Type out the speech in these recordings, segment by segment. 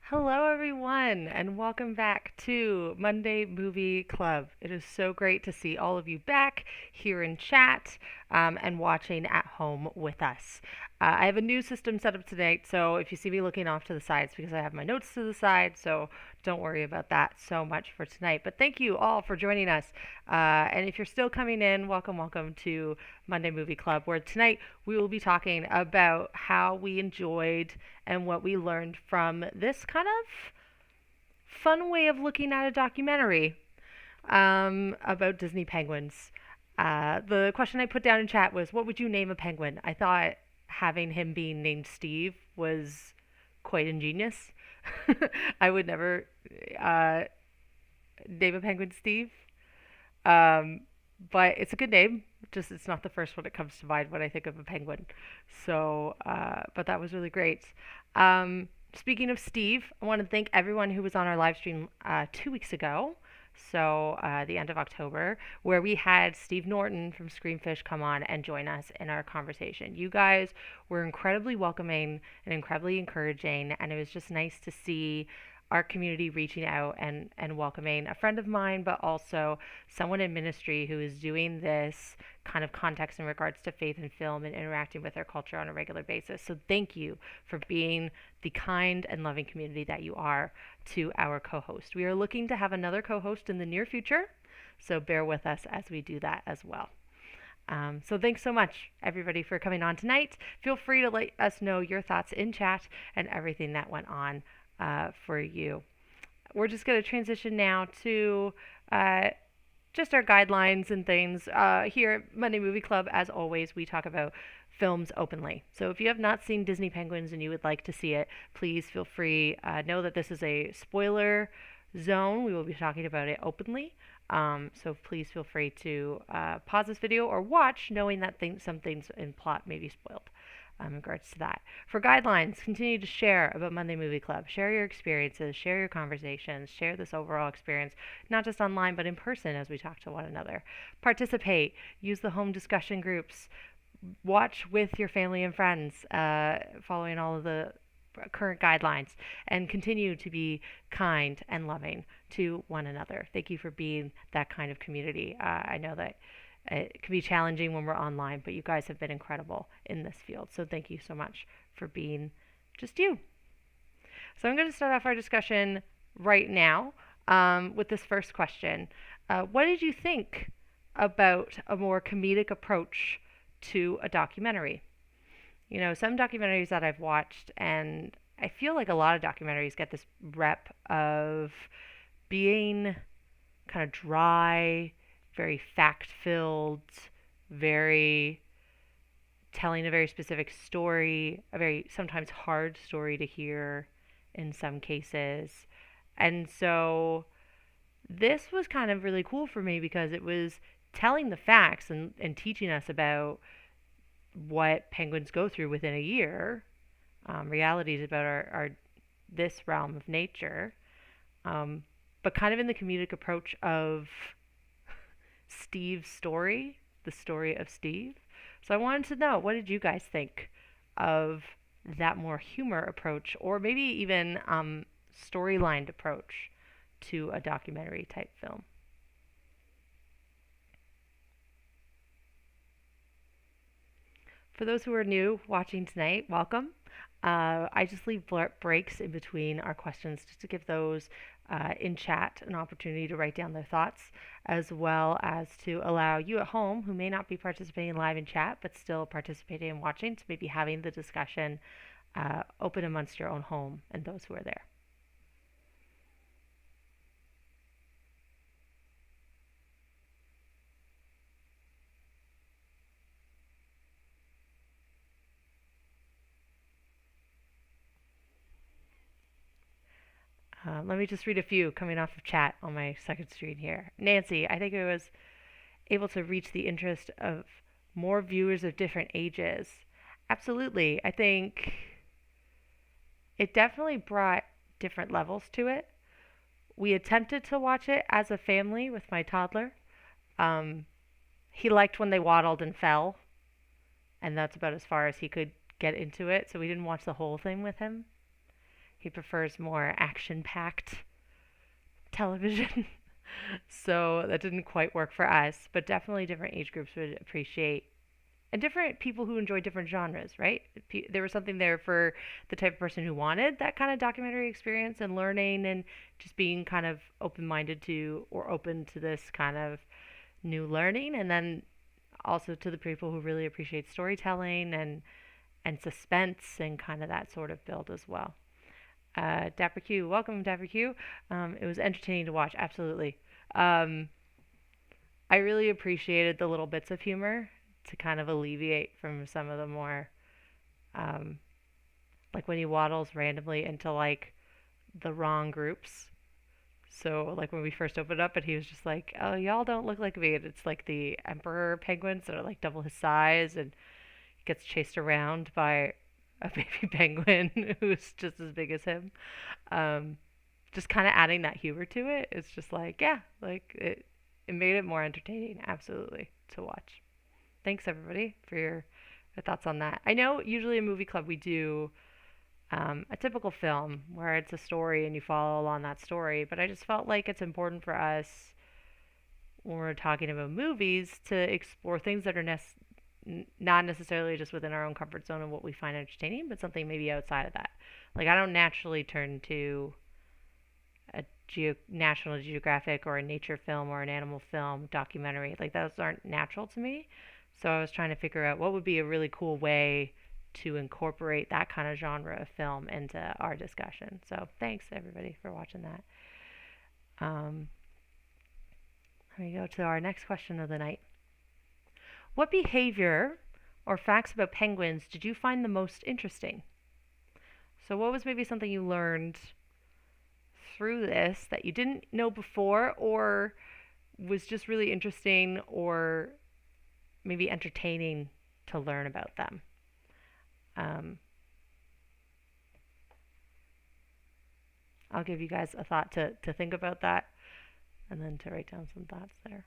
Hello, everyone, and welcome back to Monday Movie Club. It is so great to see all of you back here in chat and watching at home with us. I have a new system set up tonight, so if you see me looking off to the sides, because I have my notes to the side, so don't worry about that so much for tonight. But thank you all for joining us. And if you're still coming in, welcome to Monday Movie Club, where tonight we will be talking about how we enjoyed and what we learned from this kind of fun way of looking at a documentary about Disney penguins. The question I put down in chat was, what would you name a penguin? I thought having him being named Steve was quite ingenious. I would never uh, name a penguin Steve, um, but it's a good name. Just it's not the first one that comes to mind when I think of a penguin. But that was really great. Speaking of Steve, I want to thank everyone who was on our live stream 2 weeks ago. The end of October, where we had Steve Norton from Screamfish come on and join us in our conversation. You guys were incredibly welcoming and incredibly encouraging, and it was just nice to see our community reaching out and welcoming a friend of mine, but also someone in ministry who is doing this kind of context in regards to faith and film and interacting with our culture on a regular basis. So thank you for being the kind and loving community that you are to our co-host. We are looking to have another co-host in the near future, so bear with us as we do that as well. So thanks so much, everybody, for coming on tonight. Feel free to let us know your thoughts in chat and everything that went on for you. We're just going to transition now to just our guidelines and things. Here at Monday Movie Club, as always, we talk about films openly. So if you have not seen Disney Penguins and you would like to see it, please feel free. Know that this is a spoiler zone. We will be talking about it openly. So please feel free to pause this video or watch, knowing that some things in plot may be spoiled. In regards to that. For guidelines, continue to share about Monday Movie Club. Share your experiences, share your conversations, share this overall experience, not just online, but in person as we talk to one another. Participate, use the home discussion groups, watch with your family and friends, following all of the current guidelines, and continue to be kind and loving to one another. Thank you for being that kind of community. I know that it can be challenging when we're online, but you guys have been incredible in this field. So thank you so much for being just you. So I'm going to start off our discussion right now with this first question. What did you think about a more comedic approach to a documentary? You know, some documentaries that I've watched, and I feel like a lot of documentaries get this rep of being kind of dry, very fact filled, very telling a very specific story, a very sometimes hard story to hear in some cases. And so this was kind of really cool for me because it was telling the facts and teaching us about what penguins go through within a year, realities about our this realm of nature, but kind of in the comedic approach of Steve's story, the story of Steve. So I wanted to know, what did you guys think of that more humor approach, or maybe even storylined approach to a documentary type film? For those who are new watching tonight, welcome. I just leave breaks in between our questions just to give those in chat an opportunity to write down their thoughts, as well as to allow you at home who may not be participating live in chat but still participating and watching to maybe having the discussion open amongst your own home and those who are there. Let me just read a few coming off of chat on my second screen here. Nancy, I think it was able to reach the interest of more viewers of different ages. Absolutely. I think it definitely brought different levels to it. We attempted to watch it as a family with my toddler. Um, he liked when they waddled and fell, and that's about as far as he could get into it, so we didn't watch the whole thing with him. He prefers more action-packed television. So that didn't quite work for us, but definitely different age groups would appreciate, and different people who enjoy different genres, right? There was something there for the type of person who wanted that kind of documentary experience and learning and just being kind of open-minded to or open to this kind of new learning, and then also to the people who really appreciate storytelling and suspense and kind of that sort of build as well. Dapper Q, welcome Dapper Q. It was entertaining to watch, absolutely. Um, I really appreciated the little bits of humor to kind of alleviate from some of the more, um, like when he waddles randomly into like the wrong groups. So like when we first opened up and he was just like, "Oh, y'all don't look like me." And it's like the emperor penguins that are like double his size, and he gets chased around by a baby penguin who's just as big as him. Um, just kind of adding that humor to it. It's just like, yeah, like it made it more entertaining, absolutely, to watch. Thanks everybody for your thoughts on that. I know usually in movie club we do a typical film where it's a story and you follow along that story, but I just felt like it's important for us when we're talking about movies to explore things that are not necessarily just within our own comfort zone and what we find entertaining, but something maybe outside of that. Like I don't naturally turn to a National Geographic or a nature film or an animal film documentary. Like those aren't natural to me. So I was trying to figure out what would be a really cool way to incorporate that kind of genre of film into our discussion. So thanks everybody for watching that. Um, Let me go to our next question of the night. What behavior or facts about penguins did you find the most interesting? So what was maybe something you learned through this that you didn't know before, or was just really interesting or maybe entertaining to learn about them? Um, I'll give you guys a thought to think about that and then to write down some thoughts there.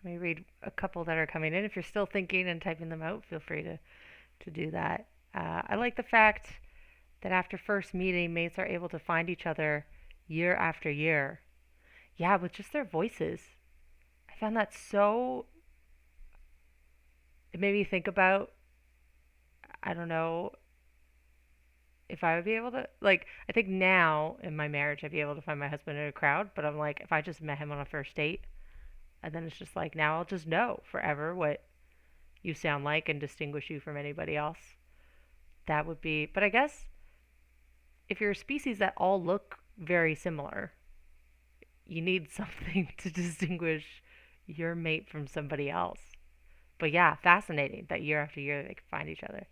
Let me read a couple that are coming in. If you're still thinking and typing them out, feel free to do that. I like the fact that after first meeting, mates are able to find each other year after year. Yeah, with just their voices. I found that so. It made me think about, I don't know, if I would be able to. Like, I think now in my marriage, I'd be able to find my husband in a crowd, but I'm like, if I just met him on a first date, and then it's just like, now I'll just know forever what you sound like and distinguish you from anybody else. That would be. But I guess if you're a species that all look very similar, you need something to distinguish your mate from somebody else. But yeah, fascinating that year after year they can find each other.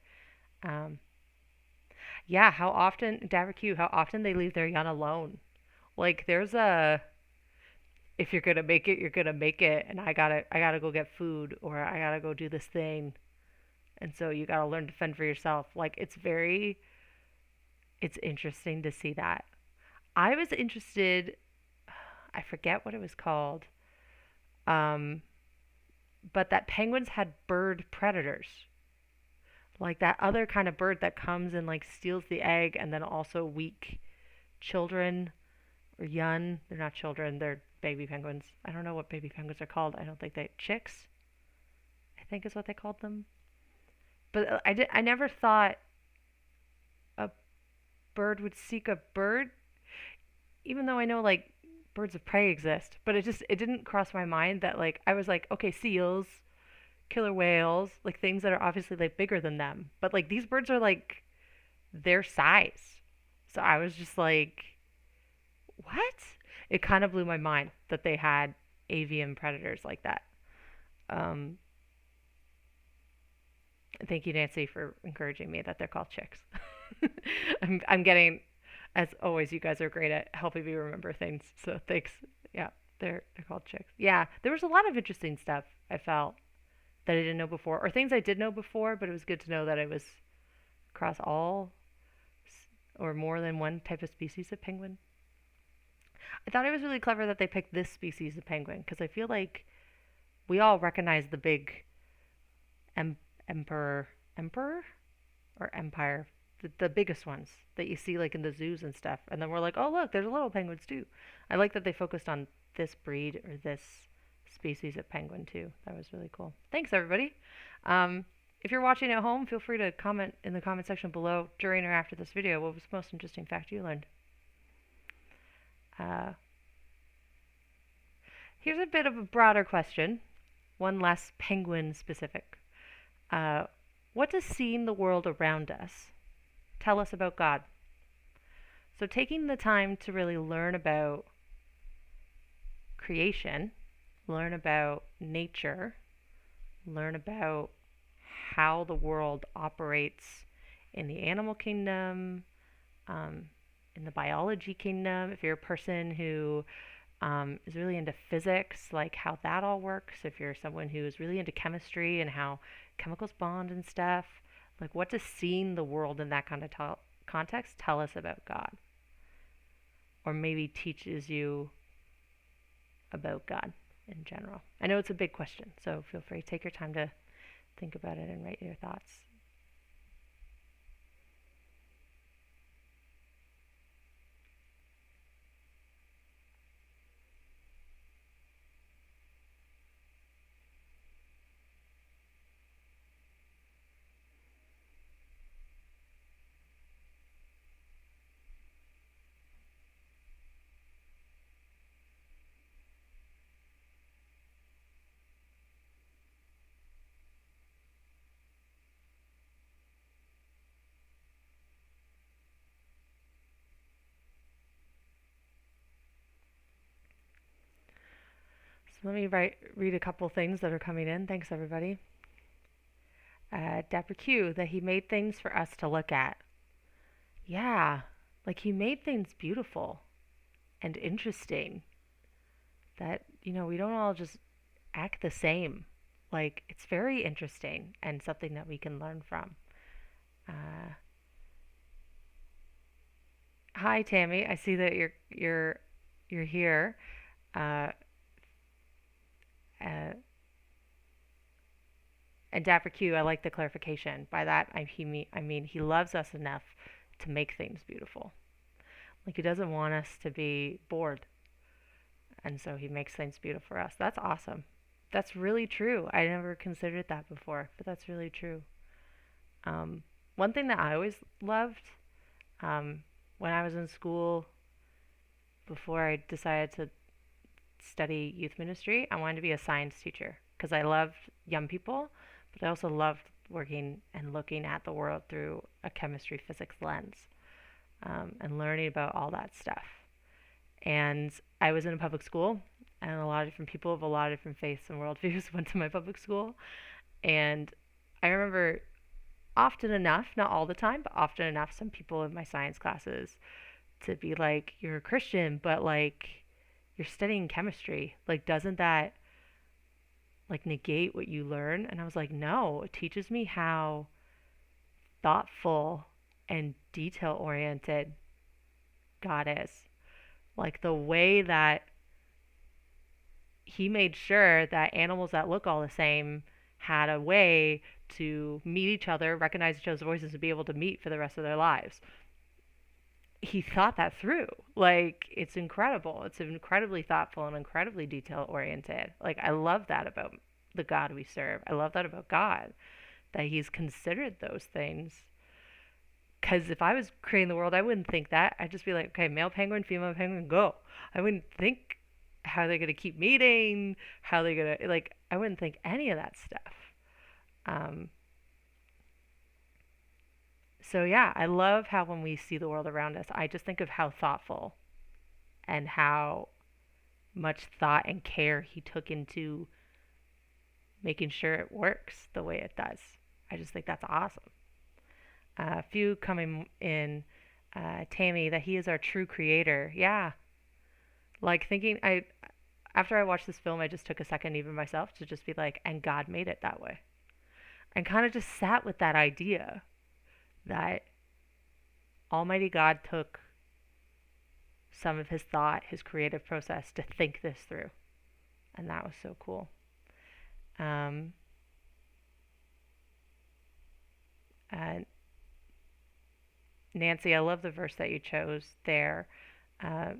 Um, yeah, how often, Dabber Q, how often they leave their young alone. Like there's a, if you're gonna make it, you're gonna make it, and I gotta go get food, or I gotta go do this thing, and so you gotta learn to fend for yourself. Like it's interesting to see that. I was interested, I forget what it was called, um, but that penguins had bird predators. Like that other kind of bird that comes and like steals the egg and then also weak children or young. They're not children, they're baby penguins. I don't know what baby penguins are called. I don't think they chicks, I think is what they called them. But I never thought a bird would seek a bird, even though I know like birds of prey exist, but it didn't cross my mind that like I was like, okay, seals, killer whales, like things that are obviously like bigger than them. But like these birds are like their size. So I was just like, what? It kind of blew my mind that they had avian predators like that. Um, Thank you, Nancy, for encouraging me that they're called chicks. I'm getting, as always, you guys are great at helping me remember things. So thanks. Yeah, they're called chicks. Yeah, there was a lot of interesting stuff I felt that I didn't know before, or things I did know before, but it was good to know that I was across all or more than one type of species of penguin. I thought it was really clever that they picked this species of penguin because I feel like we all recognize the big em- emperor or empire, the biggest ones that you see like in the zoos and stuff. And then we're like, oh look, there's little penguins too. I like that they focused on this breed or this species of penguin too. That was really cool. Thanks everybody. Um, if you're watching at home, feel free to comment in the comment section below during or after this video. What was the most interesting fact you learned? Uh, Here's a bit of a broader question, one less penguin specific. Uh, what does seeing the world around us tell us about God? So, taking the time to really learn about creation, learn about nature, learn about how the world operates in the animal kingdom, um, in the biology kingdom. If you're a person who is really into physics, like how that all works, if you're someone who is really into chemistry and how chemicals bond and stuff, like what does seeing the world in that kind of context tell us about God? Or maybe teaches you about God in general? I know it's a big question, so feel free to take your time to think about it and write your thoughts. So let me read a couple things that are coming in. Thanks, everybody. Dapper Q, that he made things for us to look at. Yeah, like he made things beautiful and interesting. That, we don't all just act the same. Like, it's very interesting and something that we can learn from. Uh, Hi, Tammy. I see that you're here. Uh, uh, and Dapper Q, I like the clarification. By that, I mean he loves us enough to make things beautiful. Like he doesn't want us to be bored, and so he makes things beautiful for us. That's awesome. That's really true. I never considered that before, but that's really true. Um, One thing that I always loved um, when I was in school before I decided to study youth ministry, I wanted to be a science teacher because I loved young people, but I also loved working and looking at the world through a chemistry physics lens, and learning about all that stuff. And I was in a public school, and a lot of different people of a lot of different faiths and worldviews went to my public school. And I remember often enough, not all the time, but often enough, some people in my science classes to be like, you're a Christian, but like, you're studying chemistry. Like, doesn't that like negate what you learn? And I was like, no, it teaches me how thoughtful and detail oriented God is. Like, the way that he made sure that animals that look all the same had a way to meet each other, recognize each other's voices, and be able to meet for the rest of their lives. He thought that through. Like, it's incredible. It's incredibly thoughtful and incredibly detail oriented. Like, I love that about the God we serve. I love that about God, that he's considered those things. Because if I was creating the world, I wouldn't think that. I'd just be like, okay, male penguin, female penguin, go. I wouldn't think how they're going to keep meeting, how they're going to, like, I wouldn't think any of that stuff. Um, so, yeah, I love how when we see the world around us, I just think of how thoughtful and how much thought and care he took into making sure it works the way it does. I just think that's awesome. A few coming in, Tammy, that he is our true creator. Yeah, like thinking I after I watched this film, I just took a second even myself to just be like, and God made it that way, and kind of just sat with that idea that Almighty God took some of his thought, his creative process to think this through, and that was so cool. Um, uh, Nancy, I love the verse that you chose there.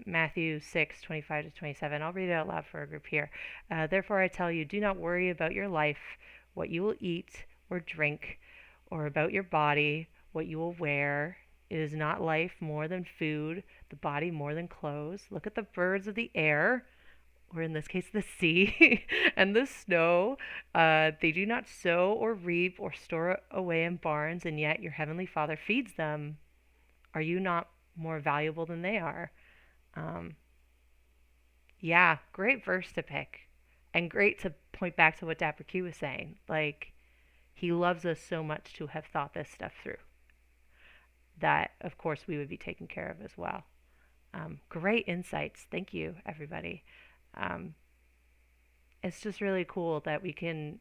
Matthew 6:25 to 27. I'll read it out loud for a group here. Therefore, I tell you, do not worry about your life, what you will eat or drink, or about your body, what you will wear. It is not life more than food, the body more than clothes. Look at the birds of the air, or in this case, the sea, and the snow. They do not sow or reap or store away in barns, and yet your heavenly Father feeds them. Are you not more valuable than they are? Um, yeah, great verse to pick. And great to point back to what Dapper Q was saying. Like, he loves us so much to have thought this stuff through. That, of course, we would be taken care of as well. Great insights. Thank you, everybody. Um, it's just really cool that we can,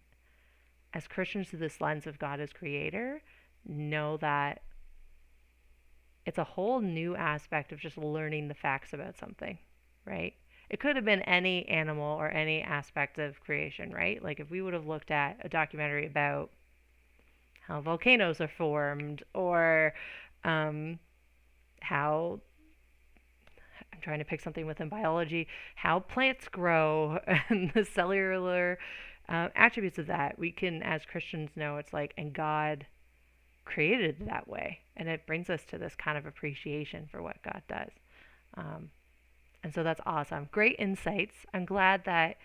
as Christians through this lens of God as creator, know that it's a whole new aspect of just learning the facts about something, right? It could have been any animal or any aspect of creation, right? Like if we would have looked at a documentary about how volcanoes are formed or um, how, I'm trying to pick something within biology, how plants grow and the cellular attributes of that, we can, as Christians, know it's like, and God created it that way. And it brings us to this kind of appreciation for what God does. Um, and so that's awesome. Great insights. I'm glad that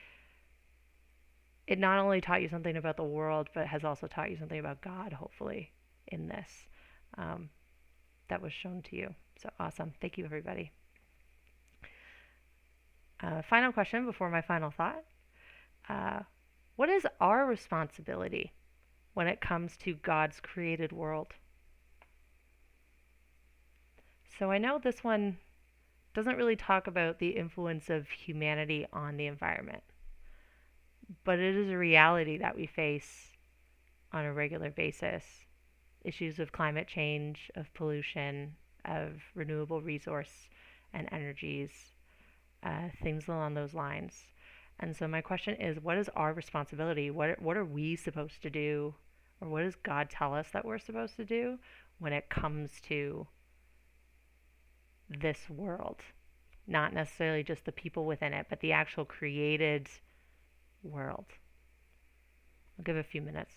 it not only taught you something about the world, but has also taught you something about God, hopefully, in this um, that was shown to you. So awesome. Thank you, everybody. Final question before my final thought. Uh, what is our responsibility when it comes to God's created world? So I know this one doesn't really talk about the influence of humanity on the environment, but it is a reality that we face on a regular basis. Issues of climate change, of pollution, of renewable resource and energies, things along those lines. And so my question is, what is our responsibility? What are we supposed to do? Or what does God tell us that we're supposed to do when it comes to this world? Not necessarily just the people within it, but the actual created world. I'll give a few minutes.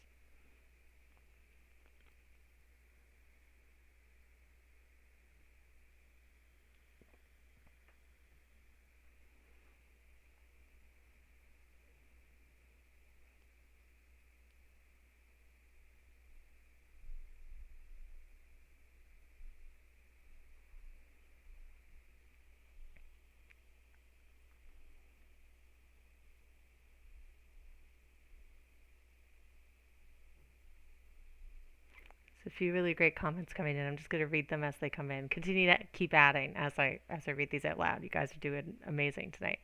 A few really great comments coming in. I'm just going to read them as they come in. Continue to keep adding as I read these out loud. You guys are doing amazing tonight.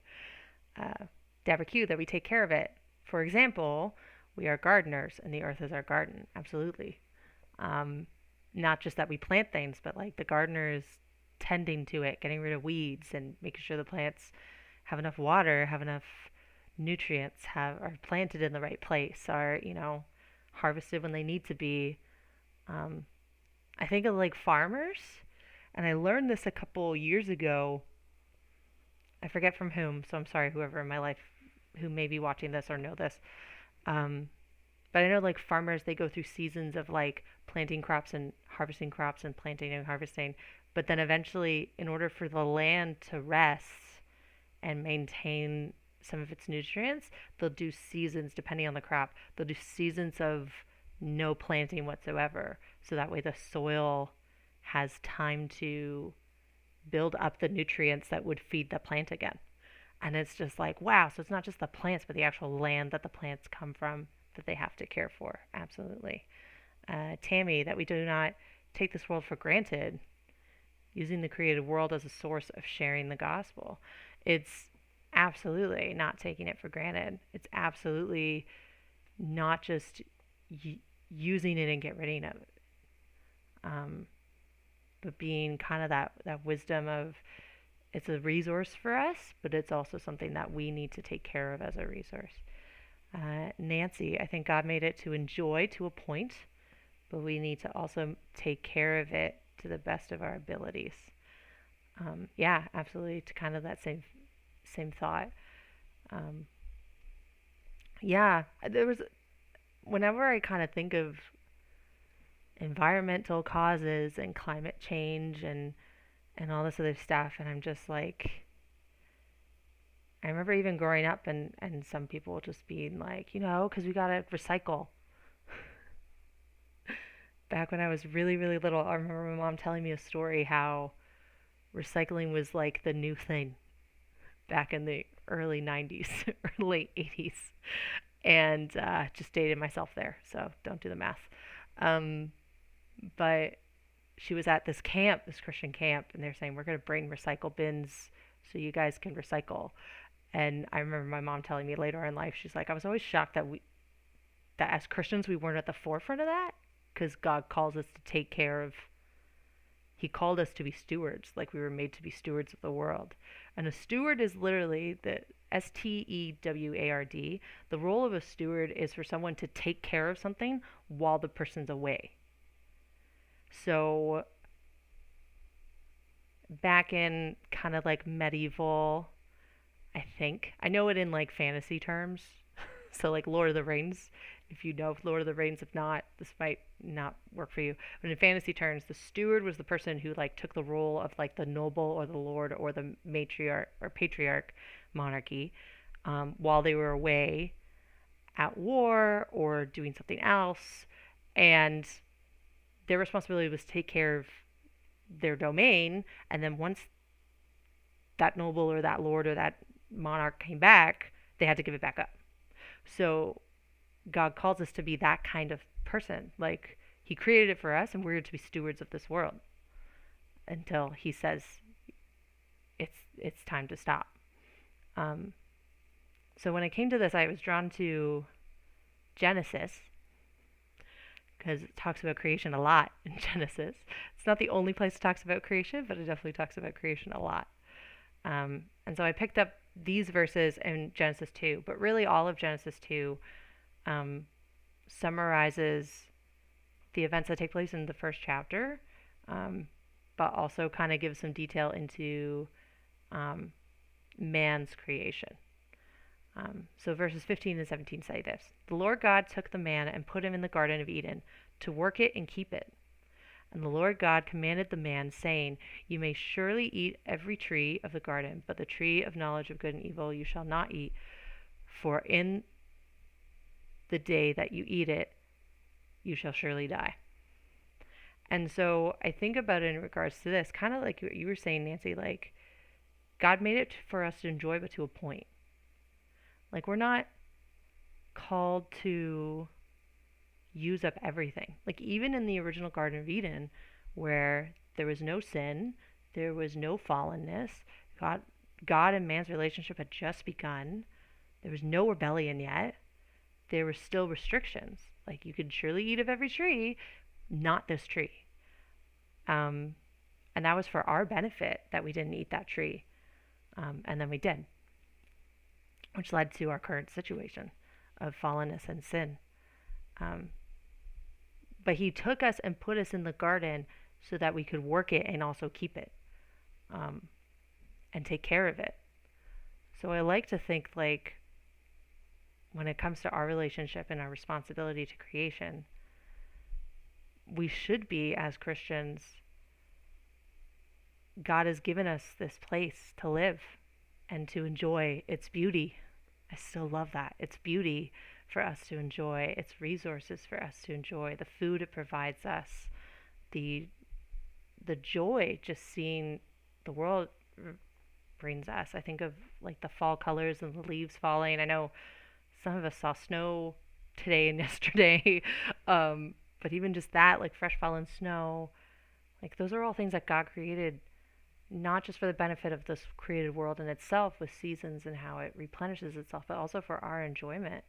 Deborah Q, that we take care of it. For example, we are gardeners and the earth is our garden. Absolutely. Um, Not just that we plant things, but like the gardeners tending to it, getting rid of weeds and making sure the plants have enough water, have enough nutrients, are planted in the right place, are, harvested when they need to be. Um, I think of like farmers, and I learned this a couple years ago. I forget from whom, so I'm sorry, whoever in my life who may be watching this or know this. Um, but I know like farmers, they go through seasons of like planting crops and crops and planting and harvesting. But then eventually, in order for the land to rest and maintain some of its nutrients, they'll do seasons, depending on the crop, they'll do seasons of no planting whatsoever. So that way the soil has time to build up the nutrients that would feed the plant again. And it's just like, wow, so it's not just the plants, but the actual land that the plants come from that they have to care for. Absolutely. Tammy, that we do not take this world for granted, using the created world as a source of sharing the gospel. It's absolutely not taking it for granted. It's absolutely not just using it and get rid of it, um, but being kind of that wisdom of it's a resource for us, but it's also something that we need to take care of as a resource. Nancy, I think God made it to enjoy to a point, but we need to also take care of it to the best of our abilities. Yeah, absolutely. To kind of that same thought. Um, yeah, there was whenever I kind of think of environmental causes and climate change and all this other stuff, and I'm just like, I remember even growing up and some people just being like, because we gotta recycle. Back when I was really, really little, I remember my mom telling me a story how recycling was like the new thing back in the early 90s or late 80s. And just dated myself there, so don't do the math. Um, but she was at this camp, this Christian camp, and they're saying, we're going to bring recycle bins so you guys can recycle. And I remember my mom telling me later in life, she's like, I was always shocked that as Christians we weren't at the forefront of that, because God calls us to take care of. He called us to be stewards, like we were made to be stewards of the world. And a steward is literally the STEWARD. The role of a steward is for someone to take care of something while the person's away. So back in kind of like medieval, I think. I know it in like fantasy terms. So like Lord of the Rings, if you know Lord of the Rings, if not, this might not work for you. But in fantasy terms, the steward was the person who like took the role of like the noble or the lord or the matriarch or patriarch monarchy, while they were away at war or doing something else, and their responsibility was to take care of their domain, and then once that noble or that lord or that monarch came back, they had to give it back up. So God calls us to be that kind of person. Like he created it for us, and we're to be stewards of this world until he says it's time to stop. Um, so when I came to this, I was drawn to Genesis because it talks about creation a lot in Genesis. It's not the only place it talks about creation, but it definitely talks about creation a lot. And so I picked up these verses in Genesis 2, but really all of Genesis 2 summarizes the events that take place in the first chapter, but also kind of gives some detail into man's creation. So verses 15 and 17 say this: The Lord God took the man and put him in the Garden of Eden to work it and keep it. And the Lord God commanded the man, saying, You may surely eat every tree of the garden, but the tree of knowledge of good and evil you shall not eat, for in the day that you eat it, you shall surely die. And so I think about it in regards to this, kind of like what you were saying, Nancy, like God made it for us to enjoy, but to a point. Like we're not called to use up everything. Like even in the original Garden of Eden, where there was no sin, there was no fallenness, God and man's relationship had just begun. There was no rebellion yet. There were still restrictions. Like you could surely eat of every tree, not this tree. And that was for our benefit that we didn't eat that tree. And then we did, which led to our current situation of fallenness and sin. But he took us and put us in the garden so that we could work it and also keep it, and take care of it. So I like to think like when it comes to our relationship and our responsibility to creation, we should be, as Christians, God has given us this place to live and to enjoy its beauty. I still love that. It's beauty for us to enjoy. It's resources for us to enjoy. The food it provides us. The joy just seeing the world brings us. I think of like the fall colors and the leaves falling. I know some of us saw snow today and yesterday. But even just that, like fresh fallen snow, like those are all things that God created, not just for the benefit of this created world in itself with seasons and how it replenishes itself, but also for our enjoyment.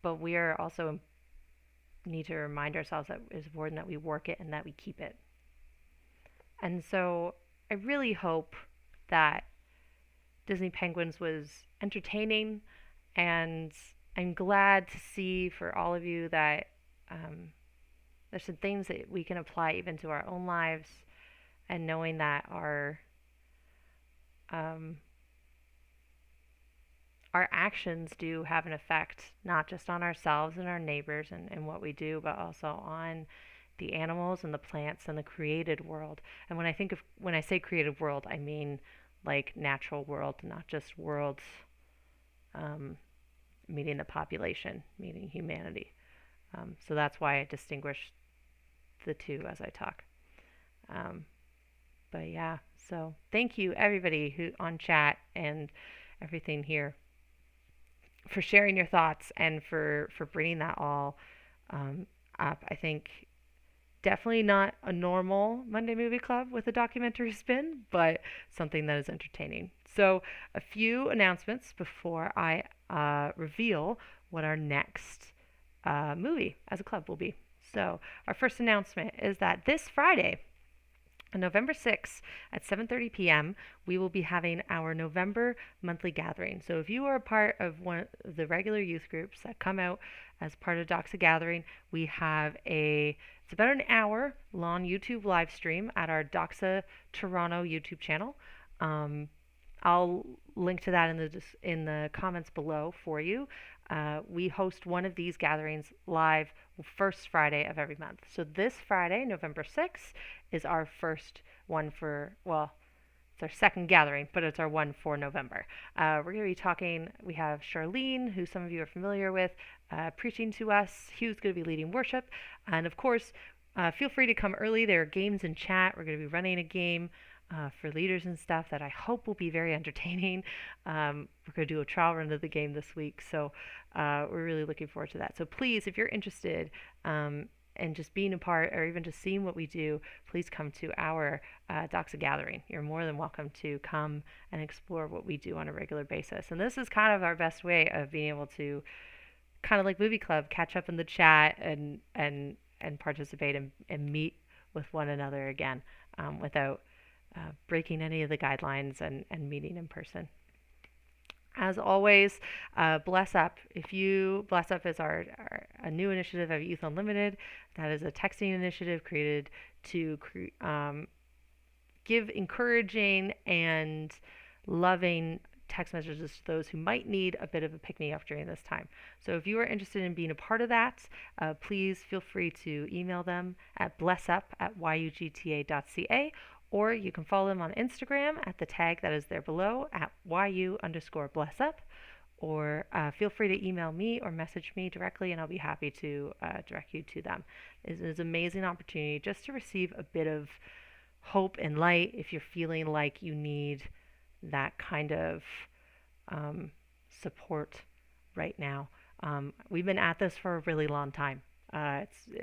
But we are also need to remind ourselves that it's important that we work it and that we keep it. And so I really hope that Disney Penguins was entertaining, and I'm glad to see for all of you that there's some things that we can apply even to our own lives, and knowing that um, our actions do have an effect, not just on ourselves and our neighbors and what we do, but also on the animals and the plants and the created world. And when I say created world, I mean like natural world, not just worlds, um, meaning the population, meaning humanity. So that's why I distinguish the two as I talk. Um, but yeah, so thank you everybody who on chat and everything here for sharing your thoughts and for bringing that all up. I think definitely not a normal Monday Movie Club with a documentary spin, but something that is entertaining. So, a few announcements before I reveal what our next movie as a club will be. So, our first announcement is that this Friday, on November 6th at 7:30 p.m., we will be having our November monthly gathering. So if you are a part of one of the regular youth groups that come out as part of Doxa Gathering, we have it's about an hour long YouTube live stream at our Doxa Toronto YouTube channel. Um, I'll link to that in the comments below for you. We host one of these gatherings live first Friday of every month. So this Friday, November 6th, is our first one well, it's our second gathering, but it's our one for November. We're going to be talking, we have Charlene, who some of you are familiar with, preaching to us. Hugh's going to be leading worship. And of course, feel free to come early. There are games in chat. We're going to be running a game for leaders and stuff that I hope will be very entertaining. We're going to do a trial run of the game this week, so we're really looking forward to that. So please, if you're interested in just being a part or even just seeing what we do, please come to our Doxa Gathering. You're more than welcome to come and explore what we do on a regular basis. And this is kind of our best way of being able to, kind of like Movie Club, catch up in the chat and participate and meet with one another again without breaking any of the guidelines and meeting in person. As always, Bless Up. Bless Up is a new initiative of Youth Unlimited. That is a texting initiative created to give encouraging and loving text messages to those who might need a bit of a pick-me-up during this time. So if you are interested in being a part of that, please feel free to email them at blessup@yugta.ca, or you can follow them on Instagram at the tag that is there below at yu_blessup, or feel free to email me or message me directly, and I'll be happy to direct you to them. It is an amazing opportunity just to receive a bit of hope and light if you're feeling like you need that kind of support right now. We've been at this for a really long time.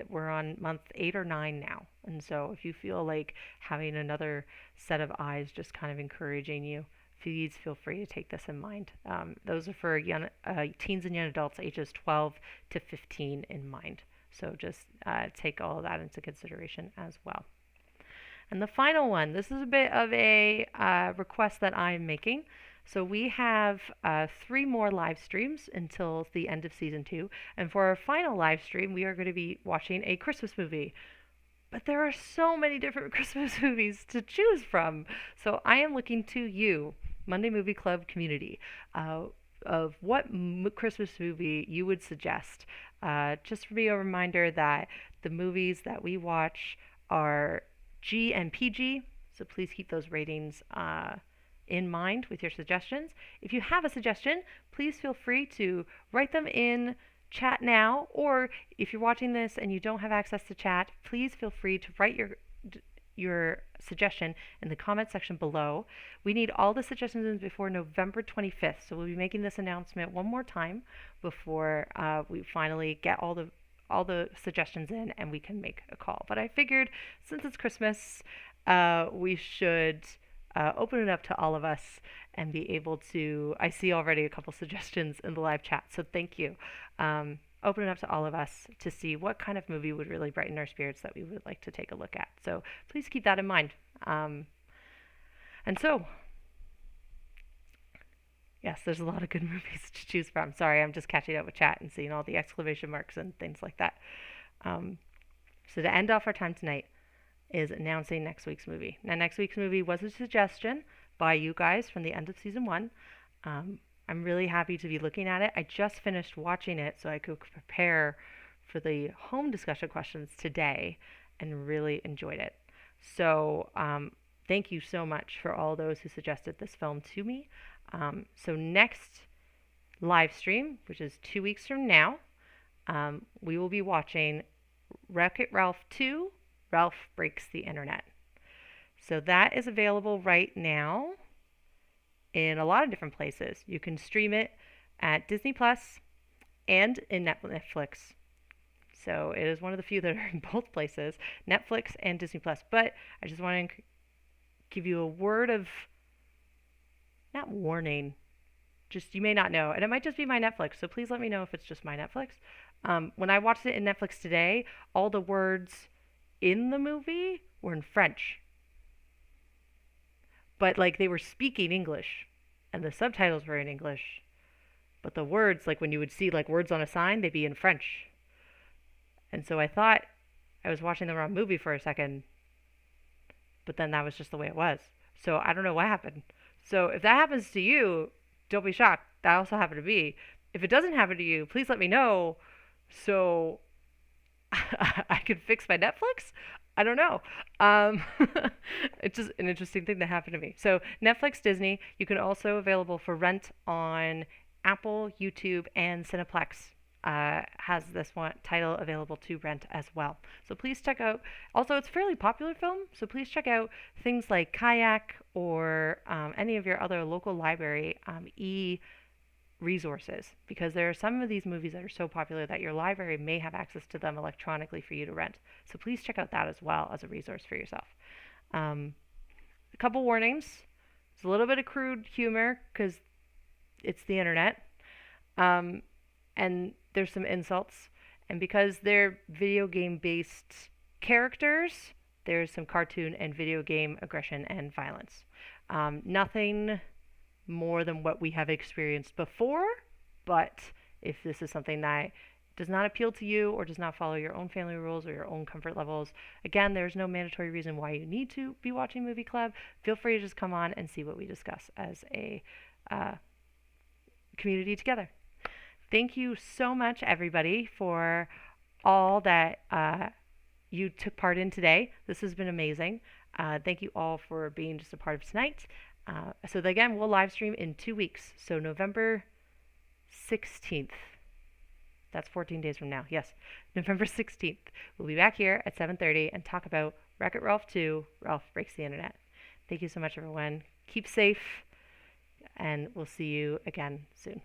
We're on month 8 or 9 now, and so if you feel like having another set of eyes just kind of encouraging you, please feel free to take this in mind. Those are for young teens and young adults ages 12 to 15 in mind. So just take all of that into consideration as well. And the final one, this is a bit of a request that I'm making. So we have 3 more live streams until the end of season 2. And for our final live stream, we are going to be watching a Christmas movie. But there are so many different Christmas movies to choose from. So I am looking to you, Monday Movie Club community, of what Christmas movie you would suggest. Just to be a reminder that the movies that we watch are G and PG, so please keep those ratings in mind with your suggestions. If you have a suggestion, please feel free to write them in chat now, or if you're watching this and you don't have access to chat, please feel free to write your suggestion in the comment section below. We need all the suggestions in before November 25th. So we'll be making this announcement one more time before we finally get all the suggestions in and we can make a call. But I figured since it's Christmas, we should open it up to all of us and be able to. I see already a couple suggestions in the live chat, so thank you. Open it up to all of us to see what kind of movie would really brighten our spirits that we would like to take a look at. So please keep that in mind. And so, yes, there's a lot of good movies to choose from. Sorry, I'm just catching up with chat and seeing all the exclamation marks and things like that. So to end off our time tonight is announcing next week's movie. Now, next week's movie was a suggestion by you guys from the end of season 1. I'm really happy to be looking at it. I just finished watching it so I could prepare for the home discussion questions today and really enjoyed it. So thank you so much for all those who suggested this film to me. So next live stream, which is 2 weeks from now, we will be watching Wreck-It Ralph 2, Ralph Breaks the Internet. So that is available right now in a lot of different places. You can stream it at Disney Plus and in Netflix. So it is one of the few that are in both places, Netflix and Disney Plus. But I just want to give you a word of, not warning, just you may not know, and it might just be my Netflix, so please let me know if it's just my Netflix. When I watched it in Netflix today, all the words in the movie were in French. But like they were speaking English and the subtitles were in English. But the words, like when you would see like words on a sign, they'd be in French. And so I thought I was watching the wrong movie for a second, but then that was just the way it was. So I don't know what happened. So if that happens to you, don't be shocked. That also happened to me. If it doesn't happen to you, please let me know so I could fix my Netflix. I don't know. It's just an interesting thing that happened to me. So Netflix, Disney, you can also available for rent on Apple, YouTube, and Cineplex. Has this one title available to rent as well. So please check out. Also, it's a fairly popular film, so please check out things like Kayak or any of your other local library resources, because there are some of these movies that are so popular that your library may have access to them electronically for you to rent. So please check out that as well as a resource for yourself. A couple warnings. It's a little bit of crude humor because it's the internet. And there's some insults. And because they're video game based characters, there's some cartoon and video game aggression and violence. Nothing more than what we have experienced before, but if this is something that does not appeal to you or does not follow your own family rules or your own comfort levels, again, there's no mandatory reason why you need to be watching Movie Club. Feel free to just come on and see what we discuss as a community together. Thank you so much, everybody, for all that you took part in today. This has been amazing. Thank you all for being just a part of tonight. So again, we'll live stream in 2 weeks. So November 16th. That's 14 days from now. Yes, November 16th. We'll be back here at 7:30 and talk about Wreck-It Ralph 2, Ralph Breaks the Internet. Thank you so much, everyone. Keep safe, and we'll see you again soon.